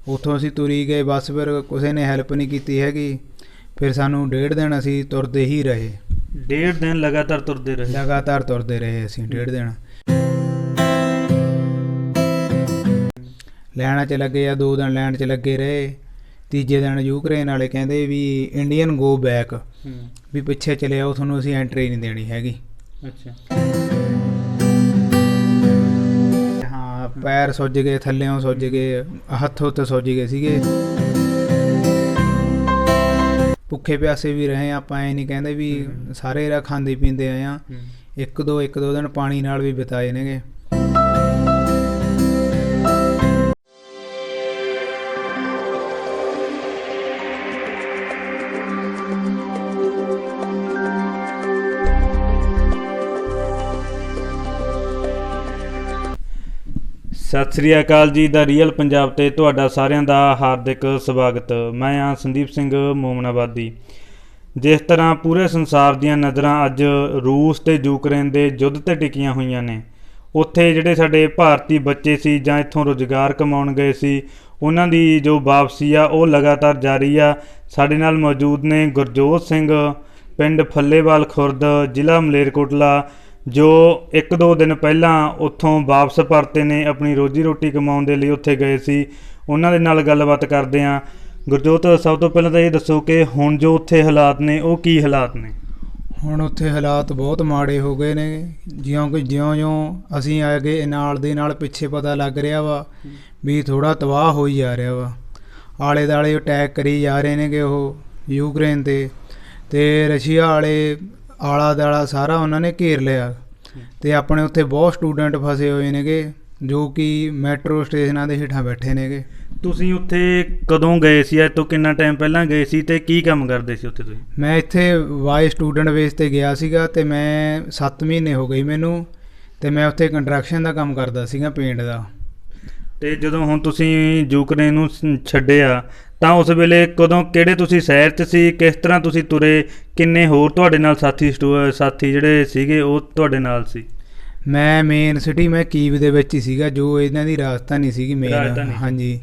ਉੱਥੋਂ ਅਸੀਂ ਤੁਰੀ ਗਏ, ਬਸ ਫਿਰ ਕਿਸੇ ਨੇ ਹੈਲਪ ਨਹੀਂ ਕੀਤੀ ਹੈਗੀ। ਫਿਰ ਸਾਨੂੰ 1.5 ਦਿਨ ਅਸੀਂ ਤੁਰਦੇ ਹੀ ਰਹੇ। 1.5 ਦਿਨ ਲਗਾਤਾਰ ਤੁਰਦੇ ਰਹੇ? ਲਗਾਤਾਰ ਤੁਰਦੇ ਰਹੇ ਅਸੀਂ 1.5 ਦਿਨ। ਲੈਣਾ 'ਚ ਲੱਗੇ ਆ, 2 ਦਿਨ ਲੈਣ 'ਚ ਲੱਗੇ ਰਹੇ। ਤੀਜੇ ਦਿਨ ਯੂਕਰੇਨ ਵਾਲੇ ਕਹਿੰਦੇ ਵੀ ਇੰਡੀਅਨ ਗੋ ਬੈਕ, ਵੀ ਪਿੱਛੇ ਚਲੇ ਆਓ, ਤੁਹਾਨੂੰ ਅਸੀਂ ਐਂਟਰੀ ਨਹੀਂ ਦੇਣੀ ਹੈਗੀ। ਅੱਛਾ। ਹਾਂ, ਪੈਰ ਸੁੱਜ ਗਏ, ਥੱਲਿਓਂ ਸੁੱਜ ਗਏ, ਹੱਥ ਹੁੱਥ ਸੁੱਜ ਗਏ ਸੀਗੇ। ਭੁੱਖੇ ਪਿਆਸੇ ਵੀ ਰਹੇ ਆਪਾਂ, ਐ ਨਹੀਂ ਕਹਿੰਦੇ ਵੀ ਸਾਰੇ ਰਾ ਖਾਂਦੇ ਪੀਂਦੇ ਆਏ ਆ। ਇੱਕ ਦੋ ਦਿਨ ਪਾਣੀ ਨਾਲ ਵੀ ਬਿਤਾਏ ਨੇਗੇ। ਸਤਿ ਸ੍ਰੀ ਅਕਾਲ ਜੀ। ਦਾ ਰੀਅਲ ਪੰਜਾਬ ਤੇ ਤੁਹਾਡਾ ਸਾਰਿਆਂ ਦਾ ਹਾਰਦਿਕ ਸਵਾਗਤ। ਮੈਂ ਹਾਂ ਸੰਦੀਪ ਸਿੰਘ ਮੋਮਨਾਬਾਦੀ। ਜਿਸ ਤਰ੍ਹਾਂ ਪੂਰੇ ਸੰਸਾਰ ਦੀਆਂ ਨਜ਼ਰਾਂ ਅੱਜ ਰੂਸ ਤੇ ਯੂਕਰੇਨ ਦੇ ਯੁੱਧ ਤੇ ਟਿਕੀਆਂ ਹੋਈਆਂ ਨੇ, ਉੱਥੇ ਜਿਹੜੇ ਸਾਡੇ ਭਾਰਤੀ ਬੱਚੇ ਸੀ ਜਾਂ ਇੱਥੋਂ ਰੁਜ਼ਗਾਰ ਕਮਾਉਣ ਗਏ ਸੀ, ਉਹਨਾਂ ਦੀ ਜੋ ਵਾਪਸੀ ਆ ਉਹ ਲਗਾਤਾਰ ਜਾਰੀ ਆ। ਸਾਡੇ ਨਾਲ ਮੌਜੂਦ ਨੇ ਗੁਰਜੋਤ ਸਿੰਘ, ਪਿੰਡ ਫੱਲੇਵਾਲ ਖੁਰਦ, ਜ਼ਿਲ੍ਹਾ ਮਲੇਰਕੋਟਲਾ, ਜੋ 1-2 ਦਿਨ ਪਹਿਲਾਂ ਉੱਥੋਂ ਵਾਪਸ ਪਰਤੇ ਨੇ, ਆਪਣੀ ਰੋਜੀ ਰੋਟੀ ਕਮਾਉਣ ਦੇ ਲਈ ਉੱਥੇ ਗਏ ਸੀ। ਉਹਨਾਂ ਦੇ ਨਾਲ ਗੱਲਬਾਤ ਕਰਦੇ ਹਾਂ। ਗੁਰਜੋਤ, ਸਭ ਤੋਂ ਪਹਿਲਾਂ ਤਾਂ ਇਹ ਦੱਸੋ ਕਿ ਹੁਣ ਜੋ ਉੱਥੇ ਹਾਲਾਤ ਨੇ ਉਹ ਕੀ ਹਾਲਾਤ ਨੇ? ਹੁਣ ਉੱਥੇ ਹਾਲਾਤ ਬਹੁਤ ਮਾੜੇ ਹੋ ਗਏ ਨੇ। ਜਿਉਂ ਅਸੀਂ ਆ ਗਏ ਨਾਲ ਦੇ ਨਾਲ ਪਿੱਛੇ ਪਤਾ ਲੱਗ ਰਿਹਾ ਵਾ ਵੀ ਥੋੜ੍ਹਾ ਤਬਾਹ ਹੋਈ ਜਾ ਰਿਹਾ ਵਾ। ਆਲੇ ਦੁਆਲੇ ਅਟੈਕ ਕਰੀ ਜਾ ਰਹੇ ਨੇਗੇ ਉਹ ਯੂਕਰੇਨ ਤੇ ਰਸ਼ੀਆ ਵਾਲੇ, ਆਲਾ ਦੁਆਲਾ ਸਾਰਾ ਉਹਨਾਂ ਨੇ ਘੇਰ ਲਿਆ। ਅਤੇ ਆਪਣੇ ਉੱਥੇ ਬਹੁਤ ਸਟੂਡੈਂਟ ਫਸੇ ਹੋਏ ਨੇਗੇ ਜੋ ਕਿ ਮੈਟਰੋ ਸਟੇਸ਼ਨਾਂ ਦੇ ਹੇਠਾਂ ਬੈਠੇ ਨੇਗੇ। ਤੁਸੀਂ ਉੱਥੇ ਕਦੋਂ ਗਏ ਸੀ? ਅੱਜ ਤੋਂ ਕਿੰਨਾ ਟਾਈਮ ਪਹਿਲਾਂ ਗਏ ਸੀ ਅਤੇ ਕੀ ਕੰਮ ਕਰਦੇ ਸੀ ਉੱਥੇ ਤੁਸੀਂ? ਮੈਂ ਇੱਥੇ ਵਾਈ ਸਟੂਡੈਂਟ ਬੇਸ 'ਤੇ ਗਿਆ ਸੀਗਾ ਅਤੇ ਮੈਂ 7 ਮਹੀਨੇ ਹੋ ਗਏ ਮੈਨੂੰ, ਅਤੇ ਮੈਂ ਉੱਥੇ ਕੰਸਟਰਕਸ਼ਨ ਦਾ ਕੰਮ ਕਰਦਾ ਸੀਗਾ, ਪੇਂਟ ਦਾ। ਅਤੇ ਜਦੋਂ ਹੁਣ ਤੁਸੀਂ ਯੂਕਰੇਨ ਨੂੰ ਛੱਡਿਆ ਤਾਂ ਉਸ ਵੇਲੇ ਕਿਹੜੇ ਤੁਸੀਂ ਸ਼ਹਿਰ 'ਚ ਸੀ? ਕਿਸ ਤਰ੍ਹਾਂ ਤੁਸੀਂ ਤੁਰੇ? ਕਿੰਨੇ ਹੋਰ ਤੁਹਾਡੇ ਨਾਲ ਸਾਥੀ ਜਿਹੜੇ ਸੀਗੇ ਉਹ ਤੁਹਾਡੇ ਨਾਲ ਸੀ? ਮੈਂ ਮੇਨ ਸਿਟੀ ਕੀਵ ਦੇ ਵਿੱਚ ਹੀ ਸੀਗਾ, ਜੋ ਇਹਨਾਂ ਦੀ ਰਾਜਧਾਨੀ ਸੀਗੀ ਮੇਨ। ਹਾਂਜੀ।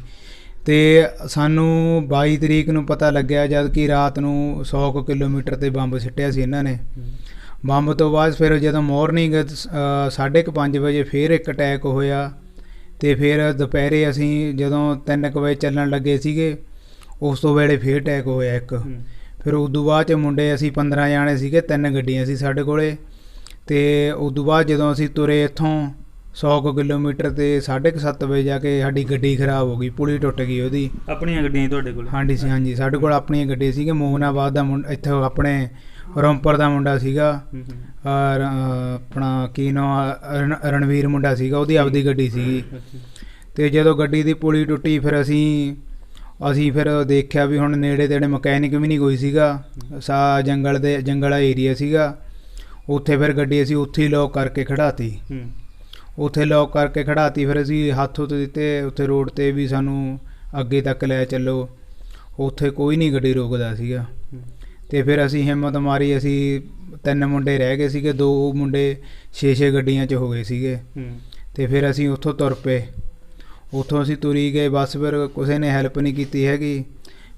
ਅਤੇ ਸਾਨੂੰ 22 ਤਰੀਕ ਨੂੰ ਪਤਾ ਲੱਗਿਆ, ਜਦ ਕਿ ਰਾਤ ਨੂੰ 100 ਕਿਲੋਮੀਟਰ 'ਤੇ ਬੰਬ ਸਿੱਟਿਆ ਸੀ ਇਹਨਾਂ ਨੇ। ਬੰਬ ਤੋਂ ਬਾਅਦ ਫਿਰ ਜਦੋਂ ਮੋਰਨਿੰਗ 5:30 ਵਜੇ ਫਿਰ ਇੱਕ ਅਟੈਕ ਹੋਇਆ, ਅਤੇ ਫਿਰ ਦੁਪਹਿਰੇ ਅਸੀਂ ਜਦੋਂ 3 ਵਜੇ ਚੱਲਣ ਲੱਗੇ ਸੀਗੇ, ਉਸ ਤੋਂ ਵੇਲੇ ਫਿਰ ਅਟੈਕ ਹੋਇਆ ਇੱਕ। ਫਿਰ ਉਦੋਂ ਬਾਅਦ 'ਚ ਮੁੰਡੇ ਅਸੀਂ 15 ਜਾਣੇ ਸੀਗੇ, 3 ਗੱਡੀਆਂ ਸੀ ਸਾਡੇ ਕੋਲ। ਅਤੇ ਉਦੋਂ ਬਾਅਦ ਜਦੋਂ ਅਸੀਂ ਤੁਰੇ ਇੱਥੋਂ 100 ਕਿਲੋਮੀਟਰ 'ਤੇ 7:30 ਵਜੇ ਜਾ ਕੇ ਸਾਡੀ ਗੱਡੀ ਖਰਾਬ ਹੋ ਗਈ, ਪੁਲੀ ਟੁੱਟ ਗਈ ਉਹਦੀ। ਆਪਣੀਆਂ ਗੱਡੀਆਂ ਤੁਹਾਡੇ ਕੋਲ? ਹਾਂਜੀ, ਸਾਡੇ ਕੋਲ ਆਪਣੀਆਂ ਗੱਡੀਆਂ ਸੀਗੀਆਂ। ਮੋਹਨਾਬਾਦ ਦਾ ਮੁੰਡਾ, ਇੱਥੋਂ ਆਪਣੇ ਰੋਮਪੁਰ ਦਾ ਮੁੰਡਾ ਸੀਗਾ, ਆਪਣਾ ਕੀ ਨਾਂ, ਰਣਵੀਰ ਮੁੰਡਾ ਸੀਗਾ, ਉਹਦੀ ਆਪਦੀ ਗੱਡੀ ਸੀਗੀ। ਅਤੇ ਜਦੋਂ ਗੱਡੀ ਦੀ ਪੁਲੀ ਟੁੱਟੀ, ਫਿਰ ਅਸੀਂ ਫਿਰ ਦੇਖਿਆ ਵੀ ਹੁਣ ਨੇੜੇ ਤੇੜੇ ਮਕੈਨਿਕ ਵੀ ਨਹੀਂ ਕੋਈ ਸੀਗਾ। ਜੰਗਲ ਏਰੀਆ ਸੀਗਾ ਉੱਥੇ। ਫਿਰ ਗੱਡੀ ਅਸੀਂ ਉੱਥੇ ਹੀ ਲੋਕ ਕਰਕੇ ਖੜ੍ਹਾਤੀ। ਫਿਰ ਅਸੀਂ ਹੱਥ ਹੁੱਥ ਦਿੱਤੇ ਉੱਥੇ ਰੋਡ 'ਤੇ ਵੀ ਸਾਨੂੰ ਅੱਗੇ ਤੱਕ ਲੈ ਚੱਲੋ। ਉੱਥੇ ਕੋਈ ਨਹੀਂ ਗੱਡੀ ਰੋਕਦਾ ਸੀਗਾ। ਅਤੇ ਫਿਰ ਅਸੀਂ ਹਿੰਮਤ ਮਾਰੀ, ਅਸੀਂ 3 ਮੁੰਡੇ ਰਹਿ ਗਏ ਸੀਗੇ, 2 ਮੁੰਡੇ 6 ਗੱਡੀਆਂ 'ਚ ਹੋ ਗਏ ਸੀਗੇ। ਅਤੇ ਫਿਰ ਅਸੀਂ ਉੱਥੋਂ ਤੁਰ ਪਏ। ਉੱਥੋਂ ਅਸੀਂ ਤੁਰੀ ਗਏ, ਬਸ ਫਿਰ ਕਿਸੇ ਨੇ ਹੈਲਪ ਨਹੀਂ ਕੀਤੀ ਹੈਗੀ।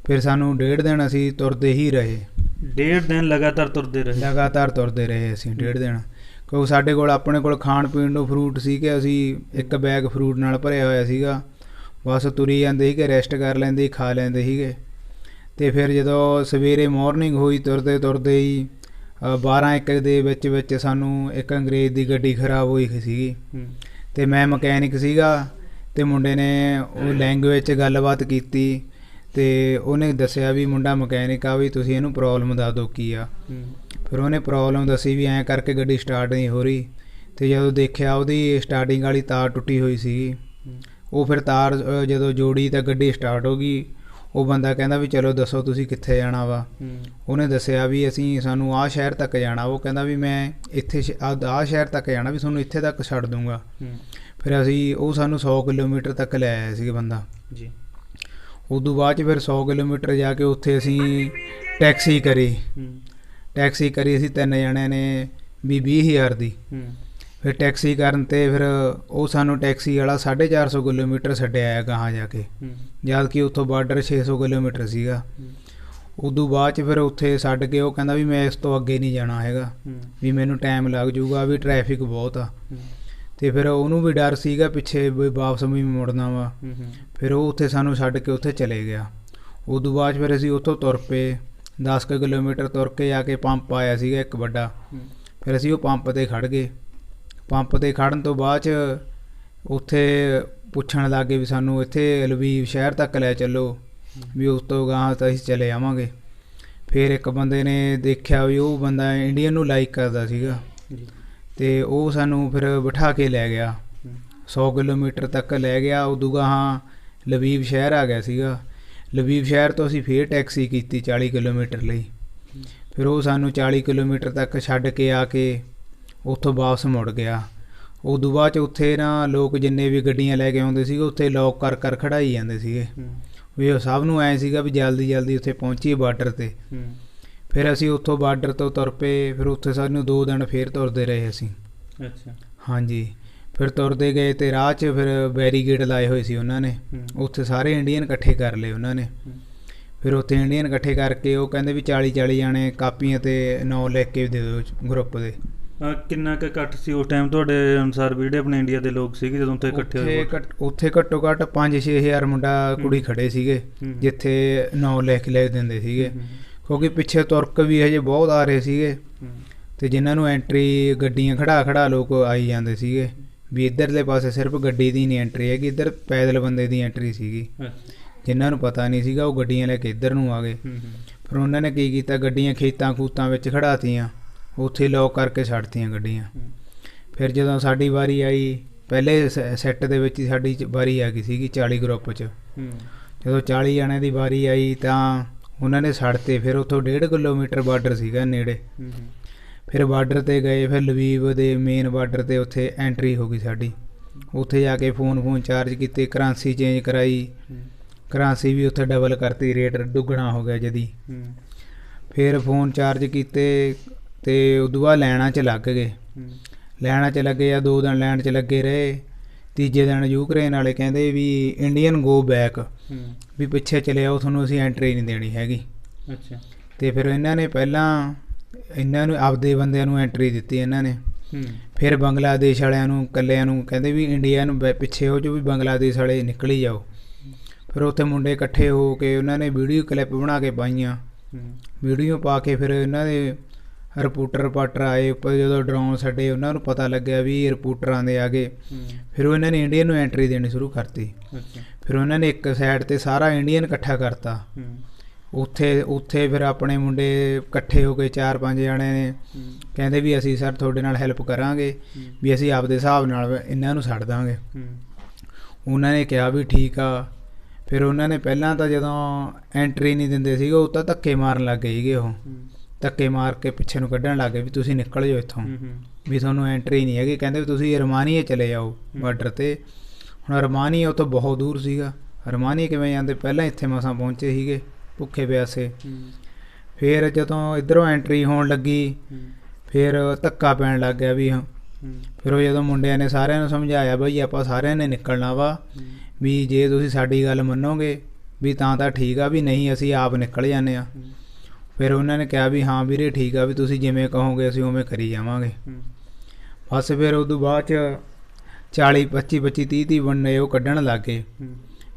ਫਿਰ ਸਾਨੂੰ 1.5 ਦਿਨ ਅਸੀਂ ਤੁਰਦੇ ਹੀ ਰਹੇ। 1.5 ਦਿਨ ਲਗਾਤਾਰ ਤੁਰਦੇ ਰਹੇ? ਲਗਾਤਾਰ ਤੁਰਦੇ ਰਹੇ ਅਸੀਂ 1.5 ਦਿਨ, ਕਿਉਂਕਿ ਸਾਡੇ ਕੋਲ ਆਪਣੇ ਕੋਲ ਖਾਣ ਪੀਣ ਨੂੰ ਫਰੂਟ ਸੀਗੇ। ਅਸੀਂ ਇੱਕ ਬੈਗ ਫਰੂਟ ਨਾਲ ਭਰਿਆ ਹੋਇਆ ਸੀਗਾ। ਬਸ ਤੁਰੀ ਜਾਂਦੇ ਸੀਗੇ, ਰੈਸਟ ਕਰ ਲੈਂਦੇ, ਖਾ ਲੈਂਦੇ ਸੀਗੇ। ਅਤੇ ਫਿਰ ਜਦੋਂ ਸਵੇਰੇ ਮੋਰਨਿੰਗ ਹੋਈ, ਤੁਰਦੇ ਹੀ 12-1 ਦੇ ਵਿੱਚ ਸਾਨੂੰ ਇੱਕ ਅੰਗਰੇਜ਼ ਦੀ ਗੱਡੀ ਖਰਾਬ ਹੋਈ ਸੀਗੀ। ਅਤੇ ਮੈਂ ਮਕੈਨਿਕ ਸੀਗਾ, ਅਤੇ ਮੁੰਡੇ ਨੇ ਉਹ ਲੈਂਗੁਏਜ 'ਚ ਗੱਲਬਾਤ ਕੀਤੀ, ਅਤੇ ਉਹਨੇ ਦੱਸਿਆ ਵੀ ਮੁੰਡਾ ਮਕੈਨਿਕ ਆ, ਵੀ ਤੁਸੀਂ ਇਹਨੂੰ ਪ੍ਰੋਬਲਮ ਦੱਸ ਦਿਓ ਕੀ ਆ। ਫਿਰ ਉਹਨੇ ਪ੍ਰੋਬਲਮ ਦੱਸੀ ਵੀ ਐਂ ਕਰਕੇ ਗੱਡੀ ਸਟਾਰਟ ਨਹੀਂ ਹੋ ਰਹੀ। ਅਤੇ ਜਦੋਂ ਦੇਖਿਆ ਉਹਦੀ ਸਟਾਰਟਿੰਗ ਵਾਲੀ ਤਾਰ ਟੁੱਟੀ ਹੋਈ ਸੀਗੀ। ਉਹ ਫਿਰ ਤਾਰ ਜਦੋਂ ਜੋੜੀ ਤਾਂ ਗੱਡੀ ਸਟਾਰਟ ਹੋ ਗਈ। ਉਹ ਬੰਦਾ ਕਹਿੰਦਾ ਵੀ ਚਲੋ ਦੱਸੋ ਤੁਸੀਂ ਕਿੱਥੇ ਜਾਣਾ ਵਾ। ਉਹਨੇ ਦੱਸਿਆ ਵੀ ਸਾਨੂੰ ਆਹ ਸ਼ਹਿਰ ਤੱਕ ਜਾਣਾ। ਉਹ ਕਹਿੰਦਾ ਵੀ ਮੈਂ ਇੱਥੇ ਆਹ ਸ਼ਹਿਰ ਤੱਕ ਜਾਣਾ, ਵੀ ਤੁਹਾਨੂੰ ਇੱਥੇ ਤੱਕ ਛੱਡ ਦੂੰਗਾ। ਫਿਰ ਉਹ ਸਾਨੂੰ 100 ਕਿਲੋਮੀਟਰ ਤੱਕ ਲੈ ਆਇਆ ਸੀਗਾ ਬੰਦਾ ਜੀ। ਉਦੋਂ ਬਾਅਦ 'ਚ ਫਿਰ 100 ਕਿਲੋਮੀਟਰ ਜਾ ਕੇ ਉੱਥੇ ਅਸੀਂ ਟੈਕਸੀ ਕਰੀ ਅਸੀਂ 3 ਜਣਿਆਂ ਨੇ ਵੀ 20,000 ਦੀ। ਫਿਰ ਟੈਕਸੀ ਕਰਨ ਤੇ ਫਿਰ ਉਹ ਸਾਨੂੰ ਟੈਕਸੀ ਵਾਲਾ 450 ਕਿਲੋਮੀਟਰ ਛੱਡਿਆ ਆਇਆ ਗਾਹਾਂ ਜਾ ਕੇ, ਜਦ ਕਿ ਉੱਥੋਂ ਬਾਰਡਰ 600 ਕਿਲੋਮੀਟਰ ਸੀਗਾ। ਉਦੋਂ ਬਾਅਦ 'ਚ ਫਿਰ ਉੱਥੇ ਛੱਡ ਕੇ ਉਹ ਕਹਿੰਦਾ ਵੀ ਮੈਂ ਇਸ ਤੋਂ ਅੱਗੇ ਨਹੀਂ ਜਾਣਾ ਹੈਗਾ, ਵੀ ਮੈਨੂੰ ਟਾਈਮ ਲੱਗ ਜੂਗਾ, ਵੀ ਟ੍ਰੈਫਿਕ ਬਹੁਤ ਆ। ਅਤੇ ਫਿਰ ਉਹਨੂੰ ਵੀ ਡਰ ਸੀਗਾ ਪਿੱਛੇ ਵੀ ਵਾਪਸ ਵੀ ਮੁੜਨਾ ਵਾ। ਫਿਰ ਉਹ ਉੱਥੇ ਸਾਨੂੰ ਛੱਡ ਕੇ ਉੱਥੇ ਚਲੇ ਗਿਆ। ਉਦੋਂ ਬਾਅਦ 'ਚ ਫਿਰ ਅਸੀਂ ਉੱਥੋਂ ਤੁਰ ਪਏ 10 ਕੁ ਕਿਲੋਮੀਟਰ ਤੁਰ ਕੇ ਆ ਕੇ ਪੰਪ ਆਇਆ ਸੀਗਾ ਇੱਕ ਵੱਡਾ। ਫਿਰ ਅਸੀਂ ਉਹ ਪੰਪ 'ਤੇ ਖੜ੍ਹ ਗਏ। ਪੰਪ 'ਤੇ ਖੜ੍ਹਨ ਤੋਂ ਬਾਅਦ 'ਚ ਉੱਥੇ ਪੁੱਛਣ ਲੱਗ ਗਏ ਵੀ ਸਾਨੂੰ ਇੱਥੇ ਲਵੀਵ ਸ਼ਹਿਰ ਤੱਕ ਲੈ ਚੱਲੋ, ਵੀ ਉਸ ਤੋਂ ਗਾਹਾਂ ਤਾਂ ਅਸੀਂ ਚਲੇ ਆਵਾਂਗੇ। ਫਿਰ ਇੱਕ ਬੰਦੇ ਨੇ ਦੇਖਿਆ ਵੀ ਉਹ ਬੰਦਾ ਇੰਡੀਅਨ ਨੂੰ ਲਾਈਕ ਕਰਦਾ ਸੀਗਾ, ਅਤੇ ਉਹ ਸਾਨੂੰ ਫਿਰ ਬਿਠਾ ਕੇ ਲੈ ਗਿਆ 100 ਕਿਲੋਮੀਟਰ ਤੱਕ ਲੈ ਗਿਆ। ਉਦੋਂ ਗਾਹਾਂ ਲਵੀਵ ਸ਼ਹਿਰ ਆ ਗਿਆ ਸੀਗਾ। ਲਵੀਵ ਸ਼ਹਿਰ ਤੋਂ ਅਸੀਂ ਫਿਰ ਟੈਕਸੀ ਕੀਤੀ 40 ਕਿਲੋਮੀਟਰ ਲਈ। ਫਿਰ ਉਹ ਸਾਨੂੰ 40 ਕਿਲੋਮੀਟਰ ਤੱਕ ਛੱਡ ਕੇ ਆ ਕੇ ਉੱਥੋਂ ਵਾਪਸ ਮੁੜ ਗਿਆ। ਉਦੋਂ ਬਾਅਦ 'ਚ ਉੱਥੇ ਨਾ ਲੋਕ ਜਿੰਨੇ ਵੀ ਗੱਡੀਆਂ ਲੈ ਕੇ ਆਉਂਦੇ ਸੀਗੇ ਉੱਥੇ ਲੋਕ ਕਰ ਖੜਾਈ ਜਾਂਦੇ ਸੀਗੇ, ਵੀ ਉਹ ਸਭ ਨੂੰ ਐਂ ਸੀਗਾ ਵੀ ਜਲਦੀ ਜਲਦੀ ਉੱਥੇ ਪਹੁੰਚੀਏ ਬਾਰਡਰ 'ਤੇ। ਫਿਰ ਅਸੀਂ ਉੱਥੋਂ ਬਾਰਡਰ ਤੋਂ ਤੁਰ ਪਏ। ਫਿਰ ਉੱਥੇ ਸਾਨੂੰ 2 ਦਿਨ ਫਿਰ ਤੁਰਦੇ ਰਹੇ ਅਸੀਂ। ਅੱਛਾ। ਹਾਂਜੀ। ਫਿਰ ਤੁਰਦੇ ਗਏ ਅਤੇ ਰਾਹ 'ਚ ਫਿਰ ਬੈਰੀਗੇਡ ਲਾਏ ਹੋਏ ਸੀ ਉਹਨਾਂ ਨੇ, ਉੱਥੇ ਸਾਰੇ ਇੰਡੀਅਨ ਇਕੱਠੇ ਕਰ ਲਏ ਉਹਨਾਂ ਨੇ। ਫਿਰ ਉੱਥੇ ਇੰਡੀਅਨ ਇਕੱਠੇ ਕਰਕੇ ਉਹ ਕਹਿੰਦੇ ਵੀ 40 ਜਾਣੇ ਕਾਪੀਆਂ 'ਤੇ ਨਾਂ ਲਿਖ ਕੇ ਦੇ ਦਿਓ ਗਰੁੱਪ ਦੇ। ਕਿੰਨਾ ਕੁ ਇਕੱਠ ਸੀ ਉਸ ਟਾਈਮ ਤੁਹਾਡੇ ਅਨੁਸਾਰ ਵੀ ਜਿਹੜੇ ਆਪਣੇ ਇੰਡੀਆ ਦੇ ਲੋਕ ਸੀਗੇ ਜਦੋਂ ਉੱਥੇ ਇਕੱਠੇ ਹੋਏ? ਉੱਥੇ ਘੱਟੋ ਘੱਟ 5-6 ਹਜ਼ਾਰ ਮੁੰਡਾ ਕੁੜੀ ਖੜੇ ਸੀਗੇ ਜਿੱਥੇ ਨਾਂ ਲਿਖ ਦਿੰਦੇ ਸੀਗੇ, ਕਿਉਂਕਿ ਪਿੱਛੇ ਤੁਰਕ ਵੀ ਹਜੇ ਬਹੁਤ ਆ ਰਹੇ ਸੀਗੇ, ਅਤੇ ਜਿਨ੍ਹਾਂ ਨੂੰ ਐਂਟਰੀ ਗੱਡੀਆਂ ਖੜਾ ਲੋਕ ਆਈ ਜਾਂਦੇ ਸੀਗੇ, ਵੀ ਇੱਧਰਲੇ ਪਾਸੇ ਸਿਰਫ ਗੱਡੀ ਦੀ ਨਹੀਂ ਐਂਟਰੀ ਹੈਗੀ, ਇੱਧਰ ਪੈਦਲ ਬੰਦੇ ਦੀ ਐਂਟਰੀ ਸੀਗੀ। ਜਿਨ੍ਹਾਂ ਨੂੰ ਪਤਾ ਨਹੀਂ ਸੀਗਾ ਉਹ ਗੱਡੀਆਂ ਲੈ ਕੇ ਇੱਧਰ ਨੂੰ ਆ ਗਏ। ਫਿਰ ਉਹਨਾਂ ਨੇ ਕੀ ਕੀਤਾ, ਗੱਡੀਆਂ ਖੇਤਾਂ ਖੂਤਾਂ ਵਿੱਚ ਖੜਾਤੀਆਂ, ਉੱਥੇ ਲੋਕ ਕਰਕੇ ਛੱਡਤੀਆਂ ਗੱਡੀਆਂ। ਫਿਰ ਜਦੋਂ ਸਾਡੀ ਵਾਰੀ ਆਈ, ਪਹਿਲੇ ਸੈੱਟ ਦੇ ਵਿੱਚ ਹੀ ਸਾਡੀ ਵਾਰੀ ਆ ਗਈ ਸੀਗੀ 40 ਗਰੁੱਪ 'ਚ। ਜਦੋਂ 40 ਜਣਿਆਂ ਦੀ ਵਾਰੀ ਆਈ ਤਾਂ ਉਹਨਾਂ ਨੇ ਛੱਡਤੇ। ਫਿਰ ਉੱਥੋਂ 1.5 ਕਿਲੋਮੀਟਰ ਬਾਰਡਰ ਸੀਗਾ ਨੇੜੇ। ਫਿਰ ਬਾਰਡਰ 'ਤੇ ਗਏ। ਫਿਰ ਲਵੀਵ ਦੇ ਮੇਨ ਬਾਰਡਰ 'ਤੇ ਉੱਥੇ ਐਂਟਰੀ ਹੋ ਗਈ ਸਾਡੀ। ਉੱਥੇ ਜਾ ਕੇ ਫੋਨ ਚਾਰਜ ਕੀਤੇ, ਕਰੰਸੀ ਚੇਂਜ ਕਰਾਈ, ਕਰੰਸੀ ਵੀ ਉੱਥੇ ਡਬਲ ਕਰਤੀ, ਰੇਟ ਦੁੱਗਣਾ ਹੋ ਗਿਆ ਜਦੀ। ਫਿਰ ਫੋਨ ਚਾਰਜ ਕੀਤੇ ਅਤੇ ਉਦੋਂ ਬਾਅਦ ਲਾਈਨਾਂ 'ਚ ਲੱਗ ਗਏ। ਲਾਈਨਾਂ 'ਚ ਲੱਗੇ ਜਾਂ 2 ਦਿਨ ਲਾਈਨ 'ਚ ਲੱਗੇ ਰਹੇ। ਤੀਜੇ ਦਿਨ ਯੂਕਰੇਨ ਵਾਲੇ ਕਹਿੰਦੇ ਵੀ ਇੰਡੀਅਨ ਗੋ ਬੈਕ, ਵੀ ਪਿੱਛੇ ਚਲੇ ਆਓ, ਤੁਹਾਨੂੰ ਅਸੀਂ ਐਂਟਰੀ ਨਹੀਂ ਦੇਣੀ ਹੈਗੀ। ਅੱਛਾ। ਅਤੇ ਫਿਰ ਇਹਨਾਂ ਨੇ ਪਹਿਲਾਂ ਇਹਨਾਂ ਨੂੰ ਆਪਦੇ ਬੰਦਿਆਂ ਨੂੰ ਐਂਟਰੀ ਦਿੱਤੀ ਇਹਨਾਂ ਨੇ। ਫਿਰ ਬੰਗਲਾਦੇਸ਼ ਵਾਲਿਆਂ ਨੂੰ ਇਕੱਲਿਆਂ ਨੂੰ ਕਹਿੰਦੇ ਵੀ ਇੰਡੀਆ ਨੂੰ ਪਿੱਛੇ ਹੋ ਜੋ, ਵੀ ਬੰਗਲਾਦੇਸ਼ ਵਾਲੇ ਨਿਕਲ ਹੀ ਜਾਓ। ਫਿਰ ਉੱਥੇ ਮੁੰਡੇ ਇਕੱਠੇ ਹੋ ਕੇ ਉਹਨਾਂ ਨੇ ਵੀਡੀਓ ਕਲਿੱਪ ਬਣਾ ਕੇ ਪਾਈਆਂ। ਵੀਡੀਓ ਪਾ ਕੇ ਫਿਰ ਇਹਨਾਂ ਦੇ ਰਿਪੋਰਟਰ ਆਏ ਉੱਪਰ। ਜਦੋਂ ਡਰੋਨ ਛੱਡੇ ਉਹਨਾਂ ਨੂੰ ਪਤਾ ਲੱਗਿਆ ਵੀ ਰਿਪੋਰਟਰ ਆਉਂਦੇ ਆ ਗਏ। ਫਿਰ ਉਹ ਇਹਨਾਂ ਨੇ ਇੰਡੀਅਨ ਨੂੰ ਐਂਟਰੀ ਦੇਣੀ ਸ਼ੁਰੂ ਕਰਤੀ। ਫਿਰ ਉਹਨਾਂ ਨੇ ਇੱਕ ਸਾਈਡ 'ਤੇ ਸਾਰਾ ਇੰਡੀਅਨ ਇਕੱਠਾ ਕਰਤਾ। ਉੱਥੇ ਫਿਰ ਆਪਣੇ ਮੁੰਡੇ ਇਕੱਠੇ ਹੋ ਕੇ 4-5 ਜਣੇ ਨੇ ਕਹਿੰਦੇ ਵੀ ਅਸੀਂ ਸਰ ਤੁਹਾਡੇ ਨਾਲ ਹੈਲਪ ਕਰਾਂਗੇ, ਵੀ ਅਸੀਂ ਆਪਦੇ ਹਿਸਾਬ ਨਾਲ ਇਹਨਾਂ ਨੂੰ ਛੱਡ ਦਾਂਗੇ। ਉਹਨਾਂ ਨੇ ਕਿਹਾ ਵੀ ਠੀਕ ਆ। ਫਿਰ ਉਹਨਾਂ ਨੇ ਪਹਿਲਾਂ ਤਾਂ ਜਦੋਂ ਐਂਟਰੀ ਨਹੀਂ ਦਿੰਦੇ ਸੀਗੇ ਉਹ ਤਾਂ ਧੱਕੇ ਮਾਰਨ ਲੱਗ ਗਏ ਸੀਗੇ। ਉਹ ਧੱਕੇ ਮਾਰ ਕੇ ਪਿੱਛੇ ਨੂੰ ਕੱਢਣ ਲੱਗ ਗਏ ਵੀ ਤੁਸੀਂ ਨਿਕਲ ਜਾਓ ਇੱਥੋਂ, ਵੀ ਤੁਹਾਨੂੰ ਐਂਟਰੀ ਨਹੀਂ ਹੈਗੀ। ਕਹਿੰਦੇ ਵੀ ਤੁਸੀਂ ਰਮਾਨੀਏ ਚਲੇ ਜਾਓ ਬਾਰਡਰ 'ਤੇ। ਹੁਣ ਰਮਾਨੀਆ ਉੱਥੋਂ ਬਹੁਤ ਦੂਰ ਸੀਗਾ, ਰਮਾਨੀਆ ਕਿਵੇਂ ਜਾਂਦੇ, ਪਹਿਲਾਂ ਇੱਥੇ ਮਸਾਂ ਪਹੁੰਚੇ ਸੀਗੇ ਭੁੱਖੇ ਪਿਆਸੇ। ਫਿਰ ਜਦੋਂ ਇੱਧਰੋਂ ਐਂਟਰੀ ਹੋਣ ਲੱਗੀ ਫਿਰ ਧੱਕਾ ਪੈਣ ਲੱਗ ਗਿਆ ਵੀ। ਫਿਰ ਉਹ ਜਦੋਂ ਮੁੰਡਿਆਂ ਨੇ ਸਾਰਿਆਂ ਨੂੰ ਸਮਝਾਇਆ ਬਈ ਆਪਾਂ ਸਾਰਿਆਂ ਨੇ ਨਿਕਲਣਾ ਵਾ, ਵੀ ਜੇ ਤੁਸੀਂ ਸਾਡੀ ਗੱਲ ਮੰਨੋਗੇ ਵੀ ਤਾਂ ਠੀਕ ਆ, ਵੀ ਨਹੀਂ ਅਸੀਂ ਆਪ ਨਿਕਲ ਜਾਂਦੇ ਹਾਂ। ਫਿਰ ਉਹਨਾਂ ਨੇ ਕਿਹਾ ਵੀ ਹਾਂ ਵੀਰੇ ਠੀਕ ਆ, ਵੀ ਤੁਸੀਂ ਜਿਵੇਂ ਕਹੋਗੇ ਅਸੀਂ ਉਵੇਂ ਕਰੀ ਜਾਵਾਂਗੇ। ਬਸ ਫਿਰ ਉਦੋਂ ਬਾਅਦ 'ਚ 40 25 30 ਬੰਦੇ ਉਹ ਕੱਢਣ ਲੱਗ ਗਏ।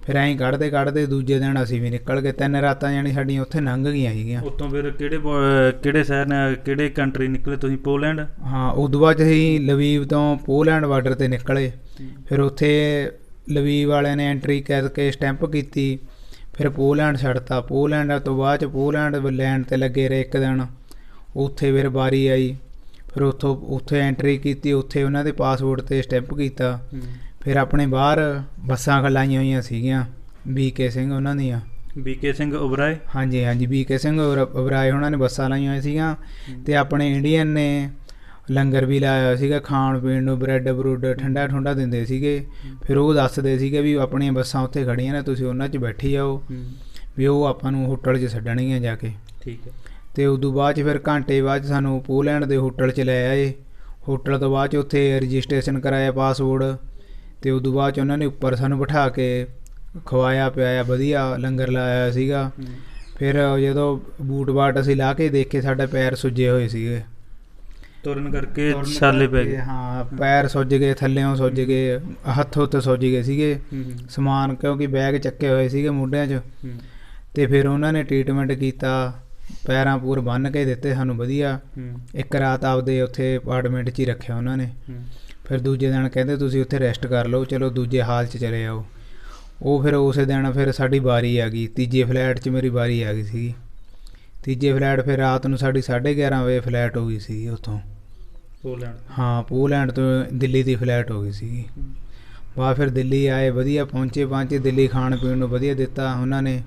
ਫਿਰ ਐਂ ਕੱਢਦੇ ਦੂਜੇ ਦਿਨ ਅਸੀਂ ਵੀ ਨਿਕਲ ਗਏ। 3 ਰਾਤਾਂ ਜਾਣੀ ਸਾਡੀਆਂ ਉੱਥੇ ਲੰਘ ਗਈਆਂ ਸੀਗੀਆਂ। ਉੱਥੋਂ ਫਿਰ ਕਿਹੜੇ ਸ਼ਹਿਰ ਨੇ, ਕਿਹੜੇ ਕੰਟਰੀ ਨਿਕਲੇ ਤੁਸੀਂ? ਪੋਲੈਂਡ? ਹਾਂ। ਉਦੋਂ ਬਾਅਦ ਅਸੀਂ ਲਵੀਵ ਤੋਂ ਪੋਲੈਂਡ ਬਾਰਡਰ 'ਤੇ ਨਿਕਲੇ। ਫਿਰ ਉੱਥੇ ਲਵੀਵ ਵਾਲਿਆਂ ਨੇ ਐਂਟਰੀ ਕਰਕੇ ਸਟੈਂਪ ਕੀਤੀ। ਫਿਰ ਪੋਲੈਂਡ ਛੱਡਤਾ। ਪੋਲੈਂਡ ਤੋਂ ਬਾਅਦ 'ਚ ਪੋਲੈਂਡ ਲੈਣ 'ਤੇ ਲੱਗੇ ਰਹੇ 1 ਦਿਨ। ਉੱਥੇ ਫਿਰ ਵਾਰੀ ਆਈ। ਫਿਰ ਉੱਥੇ ਐਂਟਰੀ ਕੀਤੀ। ਉੱਥੇ ਉਹਨਾਂ ਦੇ ਪਾਸਪੋਰਟ 'ਤੇ ਸਟੈਂਪ ਕੀਤਾ। ਫਿਰ ਆਪਣੇ ਬਾਹਰ ਬੱਸਾਂ ਲਾਈਆਂ ਹੋਈਆਂ ਸੀਗੀਆਂ BK ਸਿੰਘ ਉਹਨਾਂ ਦੀਆਂ। BK ਸਿੰਘ ਓਬਰਾਏ? ਹਾਂਜੀ BK ਸਿੰਘ ਓਬਰਾਏ ਉਹਨਾਂ ਨੇ ਬੱਸਾਂ ਲਾਈਆਂ ਹੋਈਆਂ ਸੀਗੀਆਂ। ਅਤੇ ਆਪਣੇ ਇੰਡੀਅਨ ਨੇ ਲੰਗਰ ਵੀ ਲਾਇਆ ਹੋਇਆ ਸੀਗਾ, ਖਾਣ ਪੀਣ ਨੂੰ ਬਰੈਡ ਬਰੂਡ ਠੰਡਾ ਦਿੰਦੇ ਸੀਗੇ। ਫਿਰ ਉਹ ਦੱਸਦੇ ਸੀਗੇ ਵੀ ਆਪਣੀਆਂ ਬੱਸਾਂ ਉੱਥੇ ਖੜੀਆਂ ਨੇ, ਤੁਸੀਂ ਉਹਨਾਂ 'ਚ ਬੈਠੀ ਜਾਓ, ਵੀ ਉਹ ਆਪਾਂ ਨੂੰ ਹੋਟਲ 'ਚ ਛੱਡਣਗੀਆਂ ਜਾ ਕੇ। ਠੀਕ ਹੈ। ਅਤੇ ਉਦੋਂ ਬਾਅਦ 'ਚ ਫਿਰ ਘੰਟੇ ਬਾਅਦ 'ਚ ਸਾਨੂੰ ਪੋਲੈਂਡ ਦੇ ਹੋਟਲ 'ਚ ਲੈ ਆਏ। ਹੋਟਲ ਤੋਂ ਬਾਅਦ 'ਚ ਉੱਥੇ ਰਜਿਸਟ੍ਰੇਸ਼ਨ ਕਰਾਇਆ ਪਾਸਪੋਰਟ, ਅਤੇ ਉਦੋਂ ਬਾਅਦ 'ਚ ਉਹਨਾਂ ਨੇ ਉੱਪਰ ਸਾਨੂੰ ਬਿਠਾ ਕੇ ਖਵਾਇਆ ਪਿਆਇਆ, ਵਧੀਆ ਲੰਗਰ ਲਾਇਆ ਸੀਗਾ। ਫਿਰ ਜਦੋਂ ਬੂਟ ਬਾਟ ਅਸੀਂ ਲਾ ਕੇ ਦੇਖੇ, ਸਾਡੇ ਪੈਰ ਸੁੱਜੇ ਹੋਏ ਸੀਗੇ, ਤੁਰਨ ਕਰਕੇ ਛਾਲੇ ਪੈ ਗਏ। ਹਾਂ, ਪੈਰ ਸੁੱਜ ਗਏ, ਥੱਲਿਓਂ ਸੁੱਜ ਗਏ, ਹੱਥ ਹੁੱਥ ਸੁੱਜ ਗਏ ਸੀਗੇ ਸਮਾਨ, ਕਿਉਂਕਿ ਬੈਗ ਚੱਕੇ ਹੋਏ ਸੀਗੇ ਮੋਢਿਆਂ 'ਚ। ਅਤੇ ਫਿਰ ਉਹਨਾਂ ਨੇ ਟਰੀਟਮੈਂਟ ਕੀਤਾ, ਪੈਰਾਂ ਪੂਰ ਬੰਨ੍ਹ ਕੇ ਦਿੱਤੇ ਸਾਨੂੰ ਵਧੀਆ। ਇੱਕ ਰਾਤ ਆਪਦੇ ਉੱਥੇ ਅਪਾਰਟਮੈਂਟ 'ਚ ਹੀ ਰੱਖਿਆ ਉਹਨਾਂ ਨੇ। ਫਿਰ ਦੂਜੇ ਦਿਨ ਕਹਿੰਦੇ ਤੁਸੀਂ ਉੱਥੇ ਰੈਸਟ ਕਰ ਲਓ, ਚਲੋ ਦੂਜੇ ਹਾਲ 'ਚ ਚਲੇ ਜਾਓ। ਉਹ ਫਿਰ ਉਸੇ ਦਿਨ ਫਿਰ ਸਾਡੀ ਵਾਰੀ ਆ ਗਈ, ਤੀਜੇ ਫਲੈਟ 'ਚ ਮੇਰੀ ਵਾਰੀ ਆ ਗਈ ਸੀਗੀ। ਤੀਜੇ ਫਲੈਟ ਫਿਰ ਰਾਤ ਨੂੰ ਸਾਡੀ 11:30 ਵਜੇ ਫਲੈਟ ਹੋ ਗਈ ਸੀਗੀ ਉੱਥੋਂ, ਹਾਂ ਪੋਲੈਂਡ ਤੋਂ ਦਿੱਲੀ ਦੀ ਫਲੈਟ ਹੋ ਗਈ ਸੀਗੀ। ਬਾਅਦ ਫਿਰ ਦਿੱਲੀ ਆਏ, ਵਧੀਆ ਪਹੁੰਚੇ ਦਿੱਲੀ, ਖਾਣ ਪੀਣ ਨੂੰ ਵਧੀਆ ਦਿੱਤਾ ਉਹਨਾਂ ਨੇ।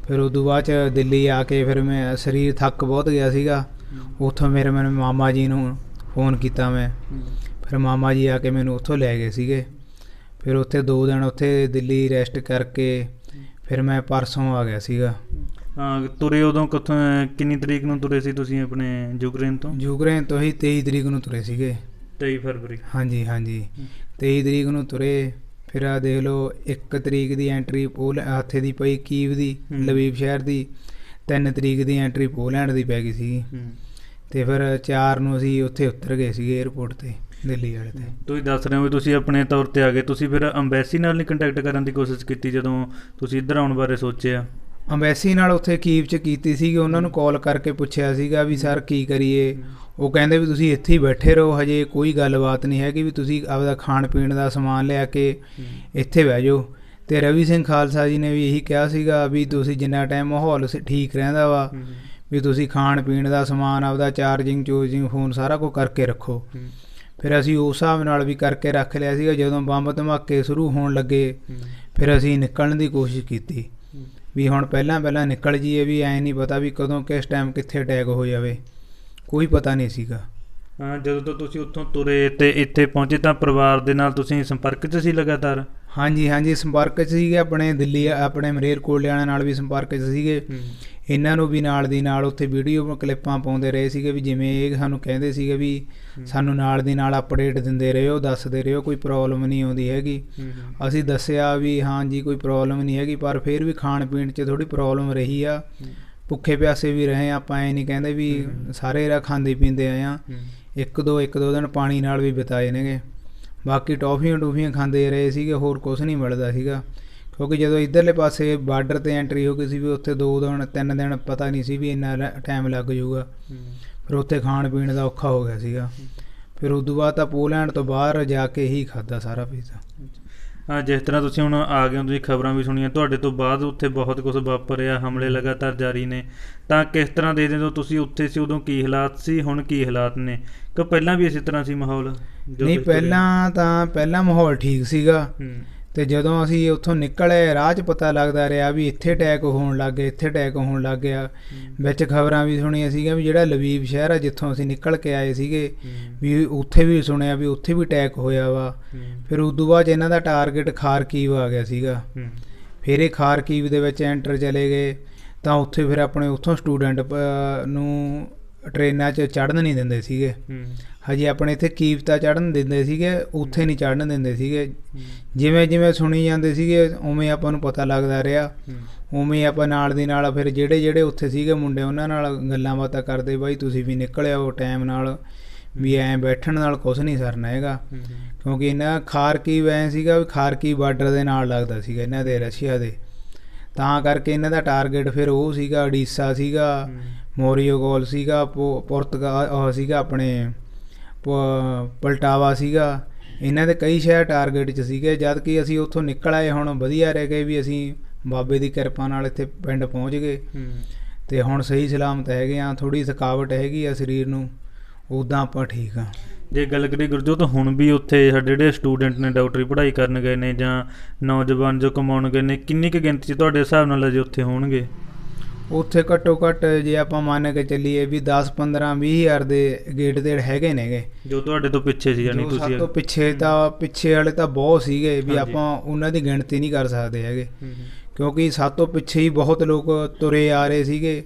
ਫਿਰ ਉਦੋਂ ਬਾਅਦ 'ਚ ਦਿੱਲੀ ਆ ਕੇ ਫਿਰ ਮੈਂ ਸਰੀਰ ਥੱਕ ਬਹੁਤ ਗਿਆ ਸੀਗਾ। ਉੱਥੋਂ ਮੈਨੂੰ ਮਾਮਾ ਜੀ ਨੂੰ ਫ਼ੋਨ ਕੀਤਾ ਮੈਂ, ਫਿਰ ਮਾਮਾ ਜੀ ਆ ਕੇ ਮੈਨੂੰ ਉੱਥੋਂ ਲੈ ਗਏ ਸੀਗੇ। ਫਿਰ ਉੱਥੇ 2 ਦਿਨ ਉੱਥੇ ਦਿੱਲੀ ਰੈਸਟ ਕਰਕੇ ਫਿਰ ਮੈਂ ਪਰਸੋਂ ਆ ਗਿਆ ਸੀਗਾ। ਹਾਂ, ਤੁਰੇ ਉਦੋਂ ਕਿੱਥੋਂ, ਕਿੰਨੀ ਤਰੀਕ ਨੂੰ ਤੁਰੇ ਸੀ ਤੁਸੀਂ ਆਪਣੇ ਯੂਕਰੇਨ ਤੋਂ? ਯੂਕਰੇਨ ਤੋਂ ਹੀ 23 ਤਰੀਕ ਨੂੰ ਤੁਰੇ ਸੀਗੇ। 23 ਫਰਵਰੀ? ਹਾਂਜੀ। 23 ਤਰੀਕ ਨੂੰ ਤੁਰੇ। ਫਿਰ ਆ ਦੇਖ ਲਓ 1 ਤਰੀਕ ਦੀ ਐਂਟਰੀ ਹੱਥੇ ਦੀ ਪਈ ਕੀਵ ਦੀ, ਲਵੀਵ ਸ਼ਹਿਰ ਦੀ। 3 ਤਰੀਕ ਦੀ ਐਂਟਰੀ ਪੋਲੈਂਡ ਦੀ ਪੈ ਗਈ ਸੀਗੀ। ਅਤੇ ਫਿਰ 4 ਨੂੰ ਅਸੀਂ ਉੱਥੇ ਉਤਰ ਗਏ ਸੀਗੇ ਏਅਰਪੋਰਟ 'ਤੇ, ਦਿੱਲੀ ਵਾਲੇ 'ਤੇ। ਤੁਸੀਂ ਦੱਸ ਰਹੇ ਹੋ ਵੀ ਤੁਸੀਂ ਆਪਣੇ ਤੌਰ 'ਤੇ ਆ ਗਏ, ਤੁਸੀਂ ਫਿਰ ਅੰਬੈਸੀ ਨਾਲ ਨਹੀਂ ਕੰਟੈਕਟ ਕਰਨ ਦੀ ਕੋਸ਼ਿਸ਼ ਕੀਤੀ ਜਦੋਂ ਤੁਸੀਂ ਇੱਧਰ ਆਉਣ ਬਾਰੇ ਸੋਚਿਆ? ਅੰਬੈਸੀ ਨਾਲ ਉੱਥੇ ਕੀਵ 'ਚ ਕੀਤੀ ਸੀਗੀ, ਉਹਨਾਂ ਨੂੰ ਕਾਲ ਕਰਕੇ ਪੁੱਛਿਆ ਸੀਗਾ ਵੀ ਸਰ ਕੀ ਕਰੀਏ। ਉਹ ਕਹਿੰਦੇ ਵੀ ਤੁਸੀਂ ਇੱਥੇ ਹੀ ਬੈਠੇ ਰਹੋ, ਹਜੇ ਕੋਈ ਗੱਲਬਾਤ ਨਹੀਂ ਹੈਗੀ, ਵੀ ਤੁਸੀਂ ਆਪਦਾ ਖਾਣ ਪੀਣ ਦਾ ਸਮਾਨ ਲਿਆ ਕੇ ਇੱਥੇ ਬਹਿ ਜਾਓ। ਅਤੇ ਰਵੀ ਸਿੰਘ ਖਾਲਸਾ ਜੀ ਨੇ ਵੀ ਇਹੀ ਕਿਹਾ ਸੀਗਾ ਵੀ ਤੁਸੀਂ ਜਿੰਨਾ ਟਾਈਮ ਮਾਹੌਲ ਠੀਕ ਰਹਿੰਦਾ ਵਾ, ਵੀ ਤੁਸੀਂ ਖਾਣ ਪੀਣ ਦਾ ਸਮਾਨ ਆਪਦਾ ਚਾਰਜਿੰਗ ਫੋਨ ਸਾਰਾ ਕੁਝ ਕਰਕੇ ਰੱਖੋ। ਫਿਰ ਅਸੀਂ ਉਸ ਹਿਸਾਬ ਨਾਲ ਵੀ ਕਰਕੇ ਰੱਖ ਲਿਆ ਸੀਗਾ। ਜਦੋਂ ਬੰਬ ਧਮਾਕੇ ਸ਼ੁਰੂ ਹੋਣ ਲੱਗੇ ਫਿਰ ਅਸੀਂ ਨਿਕਲਣ ਦੀ ਕੋਸ਼ਿਸ਼ ਕੀਤੀ ਵੀ ਹੁਣ ਪਹਿਲਾਂ ਨਿਕਲ ਜਾਈਏ, ਵੀ ਐਂ ਨਹੀਂ ਪਤਾ ਵੀ ਕਦੋਂ ਕਿਸ ਟਾਈਮ ਕਿੱਥੇ ਅਟੈਕ ਹੋ ਜਾਵੇ, ਕੋਈ ਪਤਾ ਨਹੀਂ ਸੀਗਾ। ਹਾਂ, ਜਦੋਂ ਤੋਂ ਤੁਸੀਂ ਉੱਥੋਂ ਤੁਰੇ ਅਤੇ ਇੱਥੇ ਪਹੁੰਚੇ ਤਾਂ ਪਰਿਵਾਰ ਦੇ ਨਾਲ ਤੁਸੀਂ ਸੰਪਰਕ 'ਚ ਸੀ ਲਗਾਤਾਰ? ਹਾਂਜੀ, ਸੰਪਰਕ 'ਚ ਸੀਗੇ। ਆਪਣੇ ਦਿੱਲੀ ਆਪਣੇ ਮਲੇਰਕੋਟਲੇ ਵਾਲਿਆਂ ਨਾਲ ਵੀ ਸੰਪਰਕ 'ਚ ਸੀਗੇ। ਇਹਨਾਂ ਨੂੰ ਵੀ ਨਾਲ ਦੀ ਨਾਲ ਉੱਥੇ ਵੀਡੀਓ ਕਲਿੱਪਾਂ ਪਾਉਂਦੇ ਰਹੇ ਸੀਗੇ, ਵੀ ਜਿਵੇਂ ਇਹ ਸਾਨੂੰ ਕਹਿੰਦੇ ਸੀਗੇ ਵੀ ਸਾਨੂੰ ਨਾਲ ਦੀ ਨਾਲ ਅਪਡੇਟ ਦਿੰਦੇ ਰਹੋ, ਦੱਸਦੇ ਰਹੋ ਕੋਈ ਪ੍ਰੋਬਲਮ ਨਹੀਂ ਆਉਂਦੀ ਹੈਗੀ। ਅਸੀਂ ਦੱਸਿਆ ਵੀ ਹਾਂਜੀ ਕੋਈ ਪ੍ਰੋਬਲਮ ਨਹੀਂ ਹੈਗੀ, ਪਰ ਫਿਰ ਵੀ ਖਾਣ ਪੀਣ 'ਚ ਥੋੜ੍ਹੀ ਪ੍ਰੋਬਲਮ ਰਹੀ ਆ। ਭੁੱਖੇ ਪਿਆਸੇ ਵੀ ਰਹੇ ਆਪਾਂ, ਐਂ ਨਹੀਂ ਕਹਿੰਦੇ ਵੀ ਸਾਰੇ ਖਾਂਦੇ ਪੀਂਦੇ ਆਏ ਹਾਂ। ਇੱਕ ਦੋ ਦਿਨ ਪਾਣੀ ਨਾਲ ਵੀ ਬਿਤਾਏ ਨੇਗੇ। ਬਾਕੀ ਟੌਫੀਆਂ ਖਾਂਦੇ ਰਹੇ ਸੀਗੇ, ਹੋਰ ਕੁਛ ਨਹੀਂ ਮਿਲਦਾ ਸੀਗਾ। ਕਿਉਂਕਿ ਜਦੋਂ ਇੱਧਰਲੇ ਪਾਸੇ ਬਾਰਡਰ 'ਤੇ ਐਂਟਰੀ ਹੋ ਗਈ ਸੀ, ਵੀ ਉੱਥੇ 2 ਦਿਨ 3 ਦਿਨ ਪਤਾ ਨਹੀਂ ਸੀ ਵੀ ਇੰਨਾ ਟਾਈਮ ਲੱਗ ਜਾਊਗਾ। ਫਿਰ ਉੱਥੇ ਖਾਣ ਪੀਣ ਦਾ ਔਖਾ ਹੋ ਗਿਆ ਸੀਗਾ। ਫਿਰ ਉਦੋਂ ਬਾਅਦ ਤਾਂ ਪੋਲੈਂਡ ਤੋਂ ਬਾਹਰ ਜਾ ਕੇ ਹੀ ਖਾਧਾ ਸਾਰਾ ਪੀਜ਼ਾ। ਹਾਂ, ਜਿਸ ਤਰ੍ਹਾਂ ਤੁਸੀਂ ਹੁਣ ਆ ਗਏ ਹੋ, ਤੁਸੀਂ ਖਬਰਾਂ ਵੀ ਸੁਣੀਆਂ, ਤੁਹਾਡੇ ਤੋਂ ਬਾਅਦ ਉੱਥੇ ਬਹੁਤ ਕੁਝ ਵਾਪਰਿਆ, ਹਮਲੇ ਲਗਾਤਾਰ ਜਾਰੀ ਨੇ, ਤਾਂ ਕਿਸ ਤਰ੍ਹਾਂ ਦੇ ਜਦੋਂ ਤੁਸੀਂ ਉੱਥੇ ਸੀ ਉਦੋਂ ਕੀ ਹਾਲਾਤ ਸੀ, ਹੁਣ ਕੀ ਹਾਲਾਤ ਨੇ, ਕਿ ਪਹਿਲਾਂ ਵੀ ਇਸੇ ਤਰ੍ਹਾਂ ਸੀ ਮਾਹੌਲ? ਨਹੀਂ, ਪਹਿਲਾਂ ਮਾਹੌਲ ਠੀਕ ਸੀਗਾ। ਅਤੇ ਜਦੋਂ ਅਸੀਂ ਉੱਥੋਂ ਨਿਕਲੇ ਰਾਹ 'ਚ ਪਤਾ ਲੱਗਦਾ ਰਿਹਾ ਵੀ ਇੱਥੇ ਅਟੈਕ ਹੋਣ ਲੱਗ ਗਿਆ। ਵਿੱਚ ਖਬਰਾਂ ਵੀ ਸੁਣੀਆਂ ਸੀਗੀਆਂ ਵੀ ਜਿਹੜਾ ਲਵੀਵ ਸ਼ਹਿਰ ਆ ਜਿੱਥੋਂ ਅਸੀਂ ਨਿਕਲ ਕੇ ਆਏ ਸੀਗੇ, ਵੀ ਉੱਥੇ ਵੀ ਸੁਣਿਆ ਵੀ ਉੱਥੇ ਵੀ ਅਟੈਕ ਹੋਇਆ ਵਾ। ਫਿਰ ਉਦੋਂ ਬਾਅਦ ਇਹਨਾਂ ਦਾ ਟਾਰਗੇਟ ਖਾਰਕੀਵ ਆ ਗਿਆ ਸੀਗਾ। ਫਿਰ ਇਹ ਖਾਰਕੀਵ ਦੇ ਵਿੱਚ ਐਂਟਰ ਚਲੇ ਗਏ, ਤਾਂ ਉੱਥੇ ਫਿਰ ਆਪਣੇ ਉੱਥੋਂ ਸਟੂਡੈਂਟ ਨੂੰ ਟ੍ਰੇਨਾਂ 'ਚ ਚੜ੍ਹਨ ਨਹੀਂ ਦਿੰਦੇ ਸੀਗੇ। ਹਜੇ ਆਪਣੇ ਇੱਥੇ ਕੀਵ ਤਾਂ ਚੜ੍ਹਨ ਦਿੰਦੇ ਸੀਗੇ, ਉੱਥੇ ਨਹੀਂ ਚੜ੍ਹਨ ਦਿੰਦੇ ਸੀਗੇ। ਜਿਵੇਂ ਸੁਣੀ ਜਾਂਦੇ ਸੀਗੇ ਉਵੇਂ ਆਪਾਂ ਨੂੰ ਪਤਾ ਲੱਗਦਾ ਰਿਹਾ, ਉਵੇਂ ਆਪਾਂ ਨਾਲ ਦੀ ਨਾਲ ਫਿਰ ਜਿਹੜੇ ਉੱਥੇ ਸੀਗੇ ਮੁੰਡੇ ਉਹਨਾਂ ਨਾਲ ਗੱਲਾਂ ਬਾਤਾਂ ਕਰਦੇ, ਬਾਈ ਤੁਸੀਂ ਵੀ ਨਿਕਲ ਆਓ ਟਾਈਮ ਨਾਲ, ਵੀ ਐਂ ਬੈਠਣ ਨਾਲ ਕੁਛ ਨਹੀਂ ਸਰਨਾ ਹੈਗਾ। ਕਿਉਂਕਿ ਇਹਨਾਂ ਖਾਰਕੀਵ ਐਂ ਸੀਗਾ ਵੀ ਖਾਰਕੀਵ ਬਾਰਡਰ ਦੇ ਨਾਲ ਲੱਗਦਾ ਸੀਗਾ ਇਹਨਾਂ ਦੇ, ਰਸ਼ੀਆ ਦੇ, ਤਾਂ ਕਰਕੇ ਇਹਨਾਂ ਦਾ ਟਾਰਗੇਟ ਫਿਰ ਉਹ ਸੀਗਾ ਉੜੀਸਾ ਸੀਗਾ, ਮੋਰੀਓਗੋਲ ਸੀਗਾ, ਪੁਰਤਗਾਲ ਸੀਗਾ, ਆਪਣੇ ਪਲਟਾਵਾ ਸੀਗਾ। ਇਹਨਾਂ ਦੇ ਕਈ ਸ਼ਹਿਰ ਟਾਰਗੇਟ 'ਚ ਸੀਗੇ। ਜਦ ਕਿ ਅਸੀਂ ਉੱਥੋਂ ਨਿਕਲ ਆਏ, ਹੁਣ ਵਧੀਆ ਰਹਿ ਗਏ ਵੀ ਅਸੀਂ ਬਾਬੇ ਦੀ ਕਿਰਪਾ ਨਾਲ ਇੱਥੇ ਪਿੰਡ ਪਹੁੰਚ ਗਏ ਅਤੇ ਹੁਣ ਸਹੀ ਸਲਾਮਤ ਹੈਗੇ ਹਾਂ। ਥੋੜ੍ਹੀ ਥਕਾਵਟ ਹੈਗੀ ਆ ਸਰੀਰ ਨੂੰ, ਉੱਦਾਂ ਆਪਾਂ ਠੀਕ ਹਾਂ। ਜੇ ਗੱਲ ਕਰੀਏ ਗੁਰਜੋਤ, ਹੁਣ ਵੀ ਉੱਥੇ ਸਾਡੇ ਜਿਹੜੇ ਸਟੂਡੈਂਟ ਨੇ ਡਾਕਟਰੀ ਪੜ੍ਹਾਈ ਕਰਨ ਗਏ ਨੇ ਜਾਂ ਨੌਜਵਾਨ ਜੋ ਕਮਾਉਣ ਗਏ ਨੇ, ਕਿੰਨੀ ਕੁ ਗਿਣਤੀ 'ਚ ਤੁਹਾਡੇ ਹਿਸਾਬ ਨਾਲ ਅਜੇ ਉੱਥੇ ਹੋਣਗੇ? ਉੱਥੇ ਘੱਟੋ ਘੱਟ ਜੇ ਆਪਾਂ ਮੰਨ ਕੇ ਚੱਲੀਏ ਵੀ 10-15-20 ਹਜ਼ਾਰ ਦੇ ਗੇਟ ਦੇ ਹੈਗੇ ਨੇਗੇ, ਜੋ ਤੁਹਾਡੇ ਤੋਂ ਪਿੱਛੇ ਸੀ। ਜਾਨੀ ਤੁਸੀਂ ਸਭ ਤੋਂ ਪਿੱਛੇ ਵਾਲੇ ਤਾਂ ਬਹੁਤ ਸੀਗੇ ਵੀ ਆਪਾਂ ਉਹਨਾਂ ਦੀ ਗਿਣਤੀ ਨਹੀਂ ਕਰ ਸਕਦੇ ਹੈਗੇ, ਕਿਉਂਕਿ ਸਭ ਤੋਂ ਪਿੱਛੇ ਹੀ ਬਹੁਤ ਲੋਕ ਤੁਰੇ ਆ ਰਹੇ ਸੀਗੇ।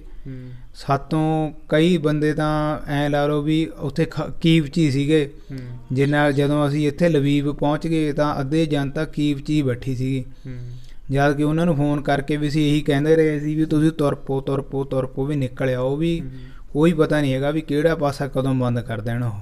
ਸਾਤੋਂ ਕਈ ਬੰਦੇ ਤਾਂ ਐਂ ਲਾ ਲਓ ਵੀ ਉੱਥੇ ਕੀਵ 'ਚ ਹੀ ਸੀਗੇ। ਜਿੰਨਾ ਜਦੋਂ ਅਸੀਂ ਇੱਥੇ ਲਵੀਵ ਪਹੁੰਚ ਗਏ ਤਾਂ ਅੱਧੇ ਜਨਤਾ ਕੀਵ 'ਚ ਹੀ ਬੈਠੀ ਸੀਗੀ। ਜਦ ਕਿ ਉਹਨਾਂ ਨੂੰ ਫੋਨ ਕਰਕੇ ਵੀ ਅਸੀਂ ਇਹੀ ਕਹਿੰਦੇ ਰਹੇ ਸੀ ਵੀ ਤੁਸੀਂ ਤੁਰ ਪਓ ਵੀ ਨਿਕਲ ਆਓ, ਵੀ ਕੋਈ ਪਤਾ ਨਹੀਂ ਹੈਗਾ ਵੀ ਕਿਹੜਾ ਪਾਸਾ ਕਦੋਂ ਬੰਦ ਕਰ ਦੇਣ ਉਹ।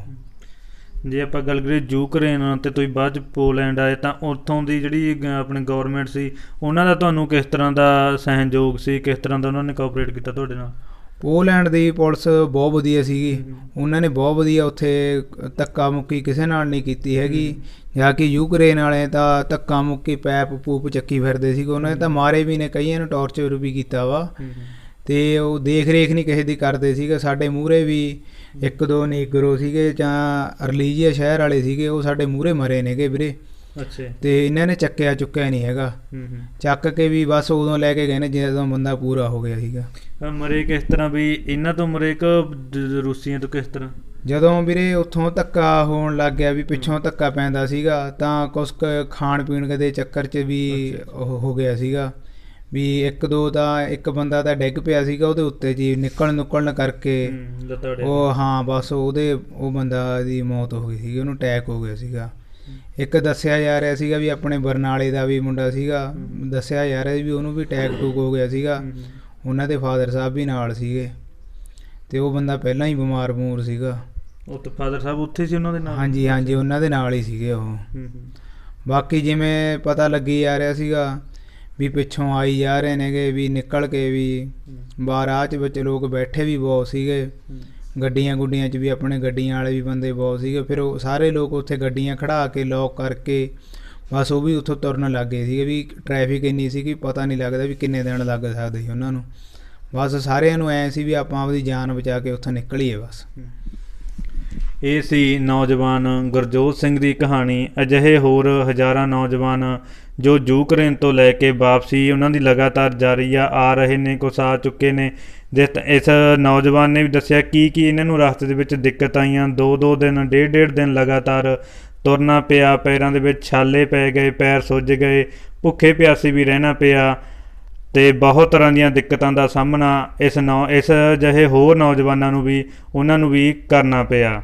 ਜੇ ਆਪਾਂ ਗੱਲ ਕਰੀਏ ਯੂਕਰੇਨ ਅਤੇ ਤੁਸੀਂ ਬਾਅਦ 'ਚ ਪੋਲੈਂਡ ਆਏ ਤਾਂ ਉੱਥੋਂ ਦੀ ਜਿਹੜੀ ਆਪਣੀ ਗੌਰਮੈਂਟ ਸੀ ਉਹਨਾਂ ਦਾ ਤੁਹਾਨੂੰ ਕਿਸ ਤਰ੍ਹਾਂ ਦਾ ਸਹਿਯੋਗ ਸੀ, ਕਿਸ ਤਰ੍ਹਾਂ ਦਾ ਉਹਨਾਂ ਨੇ ਕੋਆਪਰੇਟ ਕੀਤਾ ਤੁਹਾਡੇ ਨਾਲ? ਪੋਲੈਂਡ ਦੀ ਪੁਲਿਸ ਬਹੁਤ ਵਧੀਆ ਸੀਗੀ। ਉਹਨਾਂ ਨੇ ਬਹੁਤ ਵਧੀਆ ਉੱਥੇ ਧੱਕਾ ਮੁੱਕੀ ਕਿਸੇ ਨਾਲ ਨਹੀਂ ਕੀਤੀ ਹੈਗੀ। ਜਾਂ ਕਿ ਯੂਕਰੇਨ ਵਾਲੇ ਤਾਂ ਧੱਕਾ ਮੁੱਕੀ ਪੈਪ ਪੂਪ ਚੱਕੀ ਫਿਰਦੇ ਸੀਗੇ। ਉਹਨਾਂ ਨੇ ਤਾਂ ਮਾਰੇ ਵੀ ਨੇ, ਕਈਆਂ ਨੂੰ ਟੌਰਚਰ ਵੀ ਕੀਤਾ ਵਾ। ਅਤੇ ਉਹ ਦੇਖ ਰੇਖ ਨਹੀਂ ਕਿਸੇ ਦੀ ਕਰਦੇ ਸੀਗੇ। ਸਾਡੇ ਮੂਹਰੇ ਵੀ ਇੱਕ ਦੋ ਨੀਗਰੋ ਸੀਗੇ ਜਾਂ ਰਿਲੀਜੀਅਸ ਸ਼ਹਿਰ ਵਾਲੇ ਸੀਗੇ, ਉਹ ਸਾਡੇ ਮੂਹਰੇ ਮਰੇ ਨੇਗੇ ਵੀਰੇ। ਅੱਛਾ। ਅਤੇ ਇਹਨਾਂ ਨੇ ਚੁੱਕਿਆ ਨਹੀਂ ਹੈਗਾ। ਚੱਕ ਕੇ ਵੀ ਬਸ ਉਦੋਂ ਲੈ ਕੇ ਗਏ ਨੇ ਜਦੋਂ ਬੰਦਾ ਪੂਰਾ ਹੋ ਗਿਆ ਸੀਗਾ। ਮਰੇ ਕਿਸ ਤਰ੍ਹਾਂ ਵੀ ਇਹਨਾਂ ਤੋਂ ਮਰੇ ਕਿ ਰੂਸੀਆਂ ਤੋਂ ਕਿਸ ਤਰ੍ਹਾਂ? ਜਦੋਂ ਵੀਰੇ ਉੱਥੋਂ ਧੱਕਾ ਹੋਣ ਲੱਗ ਗਿਆ ਵੀ ਪਿੱਛੋਂ ਧੱਕਾ ਪੈਂਦਾ ਸੀਗਾ ਤਾਂ ਕੁਛ ਖਾਣ ਪੀਣ ਦੇ ਚੱਕਰ 'ਚ ਵੀ ਉਹ ਹੋ ਗਿਆ ਸੀਗਾ ਵੀ ਇੱਕ ਬੰਦਾ ਤਾਂ ਡਿੱਗ ਪਿਆ ਸੀਗਾ ਉਹਦੇ ਉੱਤੇ ਜੀ, ਨਿਕਲਣ ਕਰਕੇ ਉਹ ਹਾਂ ਬਸ ਉਹ ਬੰਦਾ ਦੀ ਮੌਤ ਹੋ ਗਈ ਸੀਗੀ, ਉਹਨੂੰ ਅਟੈਕ ਹੋ ਗਿਆ ਸੀਗਾ। ਇੱਕ ਦੱਸਿਆ ਜਾ ਰਿਹਾ ਸੀਗਾ ਵੀ ਆਪਣੇ ਬਰਨਾਲੇ ਦਾ ਵੀ ਮੁੰਡਾ ਸੀਗਾ, ਦੱਸਿਆ ਜਾ ਰਿਹਾ ਵੀ ਉਹਨੂੰ ਵੀ ਅਟੈਕ ਟੂਕ ਹੋ ਗਿਆ ਸੀਗਾ। ਉਹਨਾਂ ਦੇ ਫਾਦਰ ਸਾਹਿਬ ਵੀ ਨਾਲ ਸੀਗੇ ਅਤੇ ਉਹ ਬੰਦਾ ਪਹਿਲਾਂ ਹੀ ਬਿਮਾਰ ਸੀਗਾ। ਉਹ ਤਾਂ ਫਾਦਰ ਸਾਹਿਬ ਉੱਥੇ ਸੀ ਉਹਨਾਂ ਦੇ ਨਾਲ? ਹਾਂਜੀ ਉਹਨਾਂ ਦੇ ਨਾਲ ਹੀ ਸੀਗੇ ਉਹ। ਬਾਕੀ ਜਿਵੇਂ ਪਤਾ ਲੱਗੀ ਜਾ ਰਿਹਾ ਸੀਗਾ ਵੀ ਪਿੱਛੋਂ ਆਈ ਜਾ ਰਹੇ ਨੇਗੇ ਵੀ ਨਿਕਲ ਕੇ ਵੀ ਬਾਹਰ ਰਾਹ 'ਚ ਵਿੱਚ ਲੋਕ ਬੈਠੇ ਵੀ ਬਹੁਤ ਸੀਗੇ। ਗੱਡੀਆਂ ਗੁੱਡੀਆਂ 'ਚ ਵੀ ਆਪਣੇ ਗੱਡੀਆਂ ਵਾਲੇ ਵੀ ਬੰਦੇ ਬਹੁਤ ਸੀਗੇ। ਫਿਰ ਉਹ ਸਾਰੇ ਲੋਕ ਉੱਥੇ ਗੱਡੀਆਂ ਖੜ੍ਹਾ ਕੇ ਲੋਕ ਕਰਕੇ ਬਸ ਉਹ ਵੀ ਉੱਥੋਂ ਤੁਰਨ ਲੱਗ ਗਏ ਸੀਗੇ ਵੀ ਟਰੈਫਿਕ ਇੰਨੀ ਸੀਗੀ ਪਤਾ ਨਹੀਂ ਲੱਗਦਾ ਵੀ ਕਿੰਨੇ ਦਿਨ ਲੱਗ ਸਕਦੇ ਸੀ ਉਹਨਾਂ ਨੂੰ। ਬਸ ਸਾਰਿਆਂ ਨੂੰ ਐਂ ਸੀ ਵੀ ਆਪਾਂ ਆਪਦੀ ਜਾਨ ਬਚਾ ਕੇ ਉੱਥੋਂ ਨਿਕਲੀਏ ਬਸ। ਇਹ ਸੀ ਨੌਜਵਾਨ ਗੁਰਜੋਤ ਸਿੰਘ ਦੀ ਕਹਾਣੀ। ਅਜਿਹੇ ਹੋਰ ਹਜ਼ਾਰਾਂ ਨੌਜਵਾਨ ਜੋ ਯੂਕਰੇਨ ਤੋਂ ਲੈ ਕੇ ਵਾਪਸੀ ਉਹਨਾਂ ਦੀ ਲਗਾਤਾਰ ਜਾਰੀ ਆ ਰਹੇ ਨੇ, ਕੁਛ ਆ ਚੁੱਕੇ ਨੇ। ਇਸ ਨੌਜਵਾਨ ਨੇ ਵੀ ਦੱਸਿਆ ਕੀ ਇਹਨਾਂ ਨੂੰ ਰਸਤੇ ਦੇ ਵਿੱਚ ਦਿੱਕਤ ਆਈਆਂ। 2 ਦਿਨ, ਡੇਢ ਦਿਨ ਲਗਾਤਾਰ ਤੁਰਨਾ ਪਿਆ, ਪੈਰਾਂ ਦੇ ਵਿੱਚ ਛਾਲੇ ਪੈ ਗਏ, ਪੈਰ ਸੁੱਜ ਗਏ, ਭੁੱਖੇ ਪਿਆਸੇ ਵੀ ਰਹਿਣਾ ਪਿਆ ਅਤੇ ਬਹੁਤ ਤਰ੍ਹਾਂ ਦੀਆਂ ਦਿੱਕਤਾਂ ਦਾ ਸਾਹਮਣਾ ਇਸ ਜਿਹੇ ਹੋਰ ਨੌਜਵਾਨਾਂ ਨੂੰ ਵੀ ਉਹਨਾਂ ਨੂੰ ਵੀ ਕਰਨਾ ਪਿਆ।